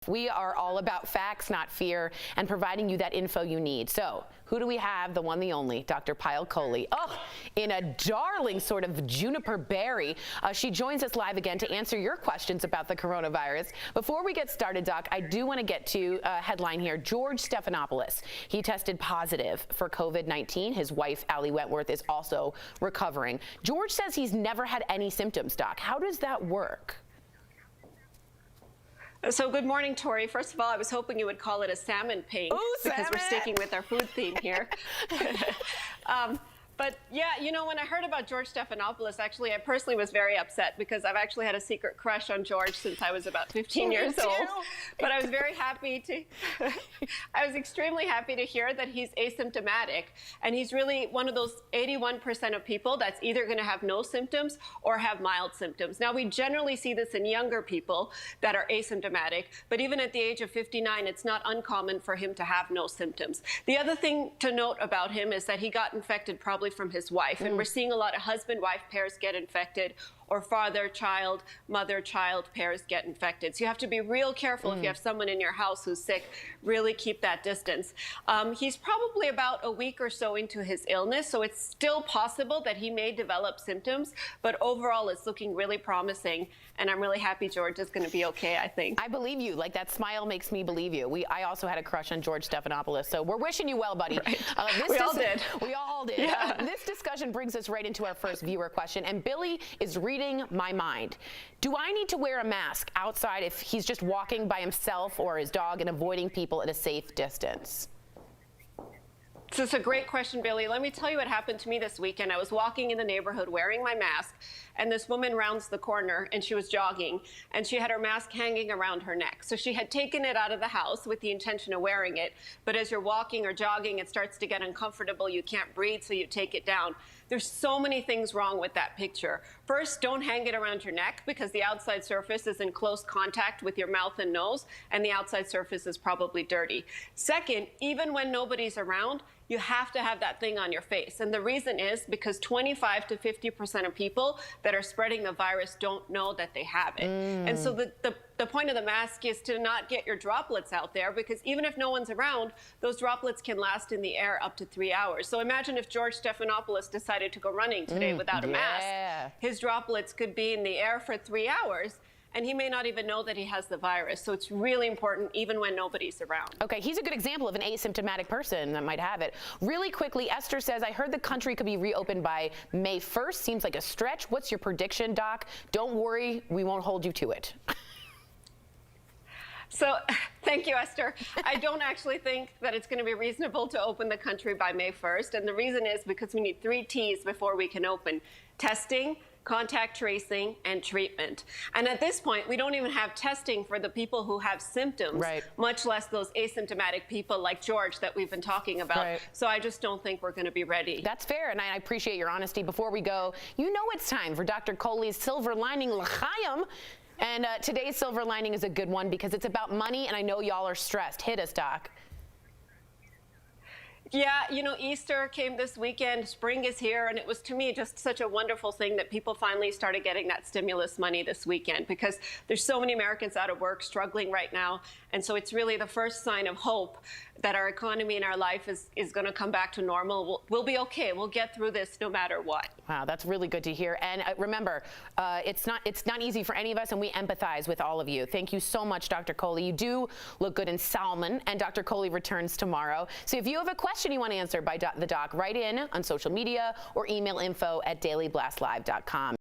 We are all about facts, not fear, and providing you that info you need. So, who do we have? The one, the only, Dr. Payal Kohli. Oh, in a darling sort of juniper berry. She joins us live again to answer your questions about the coronavirus. Before we get started, Doc, I do want to get to a headline here. George Stephanopoulos, he tested positive for COVID-19. His wife, Allie Wentworth, is also recovering. George says he's never had any symptoms, Doc. How does that work? So good morning, Tori. First of all, I was hoping you would call it a salmon ping. Ooh, because salmon! We're sticking with our food theme here. But yeah, you know, when I heard about George Stephanopoulos, actually, I personally was very upset because I've actually had a secret crush on George since I was about 15 years old. But I was very happy to, I was extremely happy to hear that he's asymptomatic. And he's really one of those 81% of people that's either going to have no symptoms or have mild symptoms. Now, we generally see this in younger people that are asymptomatic, but even at the age of 59, it's not uncommon for him to have no symptoms. The other thing to note about him is that he got infected probably from his wife. And we're seeing a lot of husband-wife pairs get infected, or father-child, mother-child pairs get infected. So you have to be real careful if you have someone in your house who's sick. Really keep that distance. He's probably about a week or so into his illness, so it's still possible that he may develop symptoms, but overall it's looking really promising, and I'm really happy George is going to be okay, I think. I believe you. Like, that smile makes me believe you. I also had a crush on George Stephanopoulos, so we're wishing you well, buddy. Right. We all did. We all did. Yeah. This discussion brings us right into our first viewer question, and Billy is reading my mind. Do I need to wear a mask outside if he's just walking by himself or his dog and avoiding people at a safe distance? So it's a great question, Billy. Let me tell you what happened to me this weekend. I was walking in the neighborhood wearing my mask, and this woman rounds the corner, and she was jogging, and she had her mask hanging around her neck. So she had taken it out of the house with the intention of wearing it, but as you're walking or jogging, it starts to get uncomfortable. You can't breathe, so you take it down. There's so many things wrong with that picture. First, don't hang it around your neck because the outside surface is in close contact with your mouth and nose, and the outside surface is probably dirty. Second, even when nobody's around, you have to have that thing on your face. And the reason is because 25 to 50% of people that are spreading the virus don't know that they have it. And so the point of the mask is to not get your droplets out there, because even if no one's around, those droplets can last in the air up to 3 hours. So imagine if George Stephanopoulos decided to go running today without a mask. His droplets could be in the air for 3 hours, and he may not even know that he has the virus. So it's really important even when nobody's around. Okay, he's a good example of an asymptomatic person that might have it. Really quickly, Esther says, I heard the country could be reopened by May 1st. Seems like a stretch. What's your prediction, Doc? Don't worry, we won't hold you to it. So thank you, Esther. I don't actually think that it's going to be reasonable to open the country by May 1st. And the reason is because we need 3 T's before we can open: testing, contact tracing, and treatment. And at this point, we don't even have testing for the people who have symptoms, much less those asymptomatic people like George that we've been talking about. So I just don't think we're going to be ready. That's fair, and I appreciate your honesty. Before we go, you know it's time for Dr. Kohli's Silver Lining L'chaim. And today's silver lining is a good one because it's about money, and I know y'all are stressed. Hit us, Doc. Yeah, you know, Easter came this weekend, spring is here, and it was, to me, just such a wonderful thing that people finally started getting that stimulus money this weekend, because there's so many Americans out of work, struggling right now, and so it's really the first sign of hope that our economy and our life is going to come back to normal. We'll be okay. We'll get through this no matter what. Wow, that's really good to hear. And remember, it's not easy for any of us, and we empathize with all of you. Thank you so much, Dr. Kohli. You do look good in salmon, and Dr. Kohli returns tomorrow. So if you have a question you want answered by the doc, write in on social media or email info@dailyblastlive.com.